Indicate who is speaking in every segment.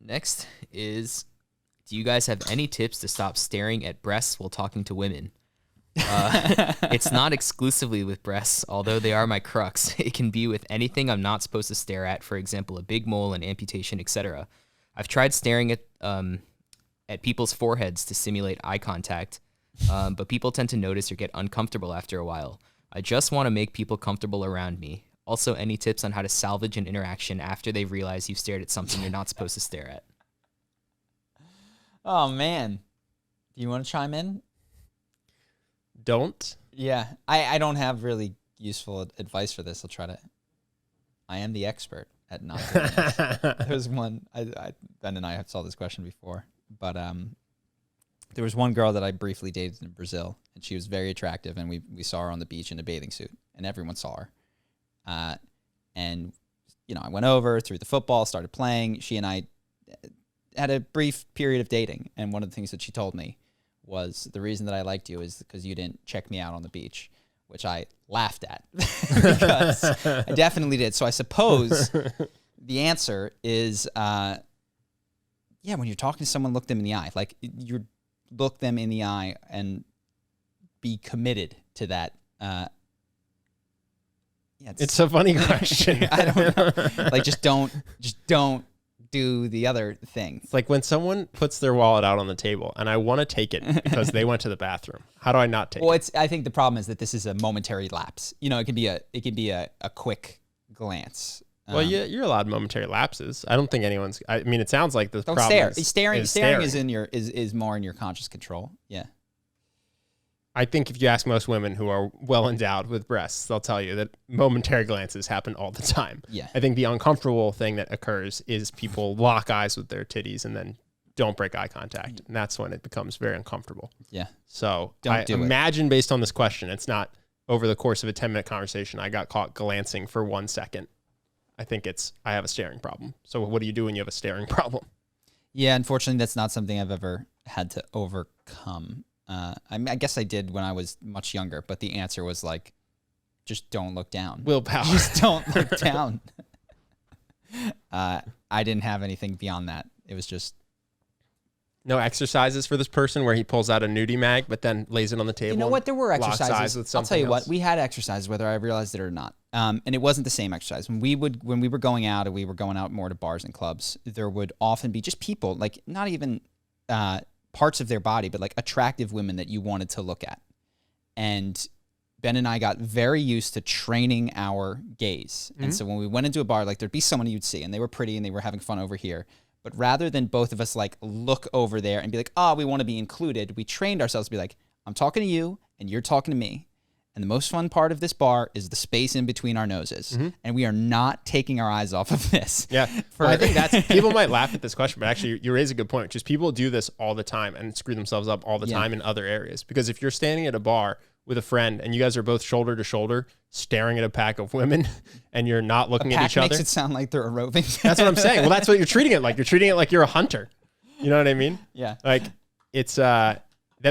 Speaker 1: Next is, do you guys have any tips to stop staring at breasts while talking to women? It's not exclusively with breasts, although they are my crux. It can be with anything I'm not supposed to stare at, for example, a big mole, an amputation, etc. I've tried staring at people's foreheads to simulate eye contact, but people tend to notice or get uncomfortable after a while. I just want to make people comfortable around me. Also, any tips on how to salvage an interaction after they've realized you've stared at something you're not supposed to stare at?
Speaker 2: Oh, man. Do you want to chime in?
Speaker 3: Don't.
Speaker 2: Yeah. I don't have really useful advice for this. I am the expert at not doing this. There was one, Ben and I saw this question before, but there was one girl that I briefly dated in Brazil, and she was very attractive, and we saw her on the beach in a bathing suit, and everyone saw her. And, I went over, threw the football, started playing. She and I had a brief period of dating, and one of the things that she told me was, the reason that I liked you is because you didn't check me out on the beach, which I laughed at because I definitely did. So I suppose the answer is, when you're talking to someone, look them in the eye. Like, you look them in the eye and be committed to that.
Speaker 3: It's a funny question.
Speaker 2: I don't know. Like, just don't do the other thing.
Speaker 3: It's like when someone puts their wallet out on the table and I want to take it because they went to the bathroom. How do I not take it?
Speaker 2: I think the problem is that this is a momentary lapse. It can be a quick glance.
Speaker 3: Well, you're allowed momentary lapses. I don't think anyone's. I mean, it sounds like the
Speaker 2: don't
Speaker 3: problem
Speaker 2: stare.
Speaker 3: is
Speaker 2: Staring is more in your conscious control. Yeah.
Speaker 3: I think if you ask most women who are well endowed with breasts, they'll tell you that momentary glances happen all the time.
Speaker 2: Yeah.
Speaker 3: I think the uncomfortable thing that occurs is people lock eyes with their titties and then don't break eye contact. And that's when it becomes very uncomfortable.
Speaker 2: Yeah.
Speaker 3: So I imagine based on this question, it's not over the course of a 10-minute conversation, I got caught glancing for 1 second. I think I have a staring problem. So what do you do when you have a staring problem?
Speaker 2: Yeah, unfortunately, that's not something I've ever had to overcome. I guess I did when I was much younger, but the answer was like, just don't look down.
Speaker 3: Willpower.
Speaker 2: Just don't look down. I didn't have anything beyond that. It was just...
Speaker 3: No exercises for this person where he pulls out a nudie mag, but then lays it on the table.
Speaker 2: You know what? There were exercises. I'll tell you
Speaker 3: else.
Speaker 2: what. We had exercises, whether I realized it or not. And it wasn't the same exercise. When we were going out, and we were going out more to bars and clubs, there would often be just people, like not even parts of their body, but like attractive women that you wanted to look at. And Ben and I got very used to training our gaze. Mm-hmm. And so when we went into a bar, like there'd be someone you'd see, and they were pretty, and they were having fun over here. But rather than both of us like look over there and be like, we want to be included, we trained ourselves to be like, I'm talking to you and you're talking to me. And the most fun part of this bar is the space in between our noses. Mm-hmm. And we are not taking our eyes off of this.
Speaker 3: Yeah. I think people might laugh at this question, but actually you raise a good point. Just people do this all the time and screw themselves up all the time in other areas. Because if you're standing at a bar with a friend and you guys are both shoulder to shoulder staring at a pack of women and you're not looking at each other.
Speaker 2: Makes it sound like they're roving.
Speaker 3: That's what I'm saying. Well, that's what you're treating it like. You're treating it like you're a hunter. You know what I mean?
Speaker 2: Yeah.
Speaker 3: Like it's, that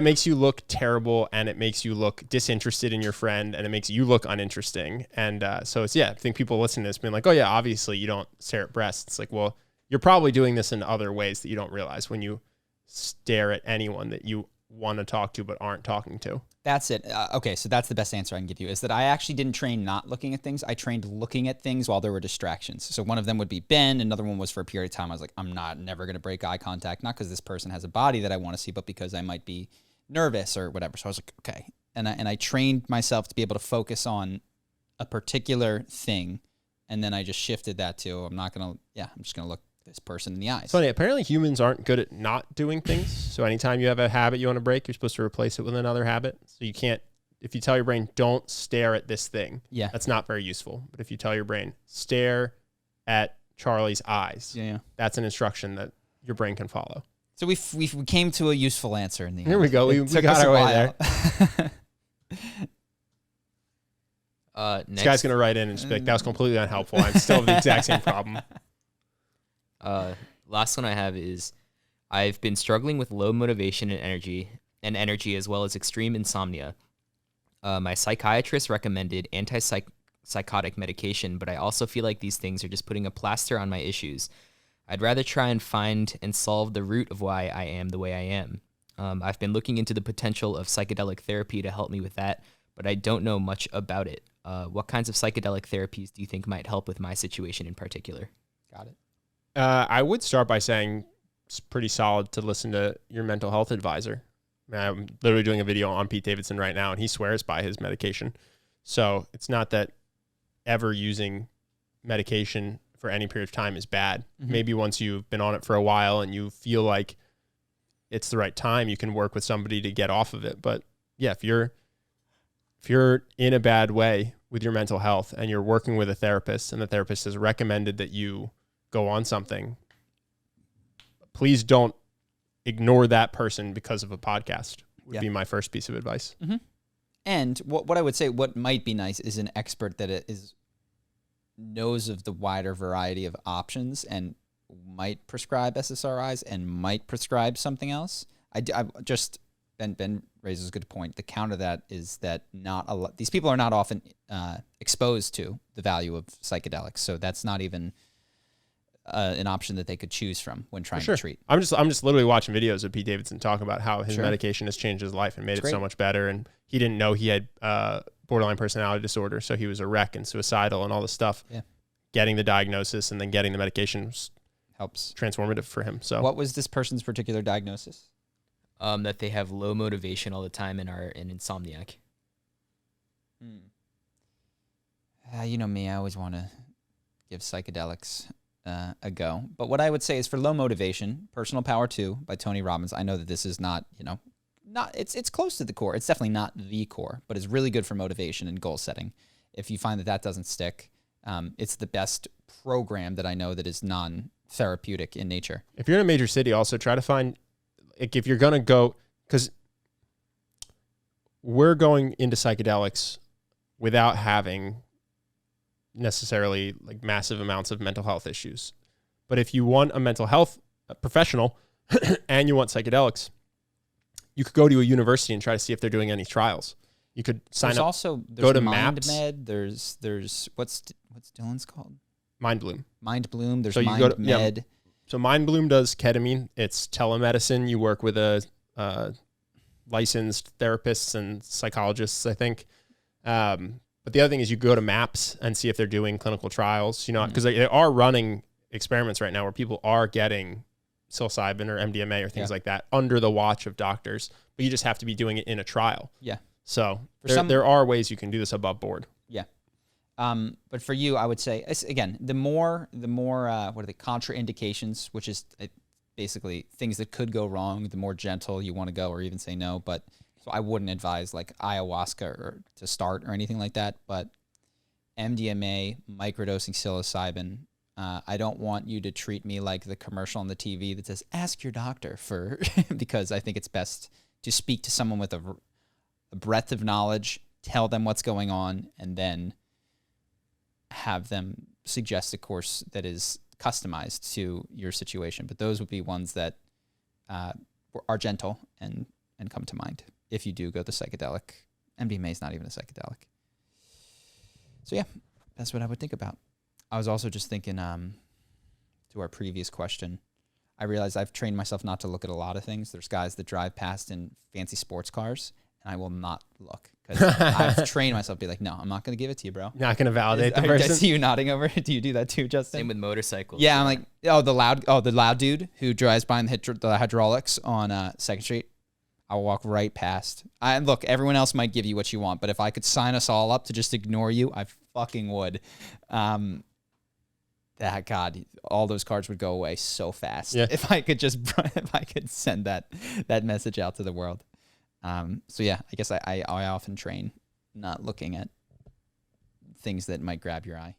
Speaker 3: makes you look terrible and it makes you look disinterested in your friend and it makes you look uninteresting. And so it's, I think people listening to this being like, oh yeah, obviously you don't stare at breasts. It's like, well, you're probably doing this in other ways that you don't realize when you stare at anyone that you want to talk to but aren't talking to.
Speaker 2: That's it. Okay, so that's the best answer I can give you, is that I actually didn't train not looking at things. I trained looking at things while there were distractions. So one of them would be Ben. Another one was for a period of time. I was like, I'm never going to break eye contact, not because this person has a body that I want to see, but because I might be nervous or whatever. So I was like, okay. And I trained myself to be able to focus on a particular thing. And then I just shifted that to, I'm just going to look this person in the eyes.
Speaker 3: It's funny. Apparently humans aren't good at not doing things. So anytime you have a habit you want to break, you're supposed to replace it with another habit. So you can't, if you tell your brain, don't stare at this thing, that's not very useful. But if you tell your brain, stare at Charlie's eyes, that's an instruction that your brain can follow.
Speaker 2: So we came to a useful answer in the end.
Speaker 3: Here we go. We got our way there. This guy's going to write in and just be like, that was completely unhelpful. I still have the exact same problem.
Speaker 1: Last one I have is, I've been struggling with low motivation and energy as well as extreme insomnia. My psychiatrist recommended antipsychotic medication, but I also feel like these things are just putting a plaster on my issues. I'd rather try and find and solve the root of why I am the way I am. I've been looking into the potential of psychedelic therapy to help me with that, but I don't know much about it. What kinds of psychedelic therapies do you think might help with my situation in particular?
Speaker 2: Got it.
Speaker 3: I would start by saying it's pretty solid to listen to your mental health advisor. I'm literally doing a video on Pete Davidson right now, and he swears by his medication. So it's not that ever using medication for any period of time is bad.
Speaker 2: Mm-hmm.
Speaker 3: Maybe once you've been on it for a while and you feel like it's the right time, you can work with somebody to get off of it. But yeah, if you're in a bad way with your mental health and you're working with a therapist and the therapist has recommended that you go on something, please don't ignore that person because of a podcast would be my first piece of advice.
Speaker 2: Mm-hmm. And what I would say, what might be nice is an expert that knows of the wider variety of options and might prescribe SSRIs and might prescribe something else. I just, Ben raises a good point. The counter to that is that these people are not often exposed to the value of psychedelics. So that's not even an option that they could choose from when trying to treat.
Speaker 3: I'm just literally watching videos of Pete Davidson talk about how his medication has changed his life and made it so much better. And he didn't know he had borderline personality disorder, so he was a wreck and suicidal and all this stuff. Yeah, getting the diagnosis and then getting the medication helps transformative for him. So,
Speaker 2: what was this person's particular diagnosis?
Speaker 1: That they have low motivation all the time and are an insomniac.
Speaker 2: You know me, I always want to give psychedelics a go. But what I would say is for low motivation, Personal Power 2 by Tony Robbins. I know that this is not, it's close to the core. It's definitely not the core, but it's really good for motivation and goal setting. If you find that doesn't stick, it's the best program that I know that is non-therapeutic in nature.
Speaker 3: If you're in a major city, also try to find, like, if you're going to go, because we're going into psychedelics without having necessarily like massive amounts of mental health issues. But if you want a mental health professional and you want psychedelics, you could go to a university and try to see if they're doing any trials. You could sign up.
Speaker 2: Also,
Speaker 3: go to
Speaker 2: Mind
Speaker 3: MAPS.
Speaker 2: Med. There's what's Dylan's called?
Speaker 3: Mind Bloom.
Speaker 2: Mind Bloom. There's
Speaker 3: so
Speaker 2: Mind Med.
Speaker 3: Yeah, so Mind Bloom does ketamine. It's telemedicine. You work with a licensed therapists and psychologists, I think. But the other thing is you go to MAPS and see if they're doing clinical trials, because they are running experiments right now where people are getting psilocybin or MDMA or things like that under the watch of doctors, but you just have to be doing it in a trial.
Speaker 2: Yeah.
Speaker 3: So there are ways you can do this above board.
Speaker 2: Yeah. But for you, I would say, again, the more what are the contraindications, which is basically things that could go wrong, the more gentle you want to go or even say no. But so I wouldn't advise like ayahuasca or to start or anything like that. But MDMA, microdosing psilocybin, I don't want you to treat me like the commercial on the TV that says, ask your doctor for, because I think it's best to speak to someone with a breadth of knowledge, tell them what's going on, and then have them suggest a course that is customized to your situation. But those would be ones that are gentle and come to mind if you do go the psychedelic. MDMA is not even a psychedelic. So yeah, that's what I would think about. I was also just thinking, to our previous question, I realized I've trained myself not to look at a lot of things. There's guys that drive past in fancy sports cars, and I will not look because I've trained myself to be like, no, I'm not going to give it to you, bro.
Speaker 3: Not going to validate the
Speaker 2: I
Speaker 3: person.
Speaker 2: see you nodding over. Do you do that too, Justin?
Speaker 1: Same with motorcycles.
Speaker 2: Yeah, I'm like, the loud dude who drives by in the hydraulics on 2nd Street. I'll walk right past. And look, everyone else might give you what you want, but if I could sign us all up to just ignore you, I fucking would. God, all those cards would go away so fast if I could send that message out to the world. So yeah, I guess I often train not looking at things that might grab your eye.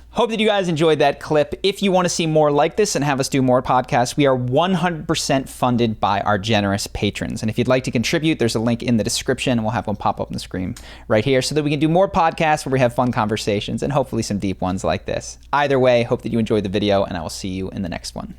Speaker 2: Hope that you guys enjoyed that clip. If you want to see more like this and have us do more podcasts, we are 100% funded by our generous patrons. And if you'd like to contribute, there's a link in the description, and we'll have one pop up on the screen right here so that we can do more podcasts where we have fun conversations and hopefully some deep ones like this. Either way, hope that you enjoyed the video, and I will see you in the next one.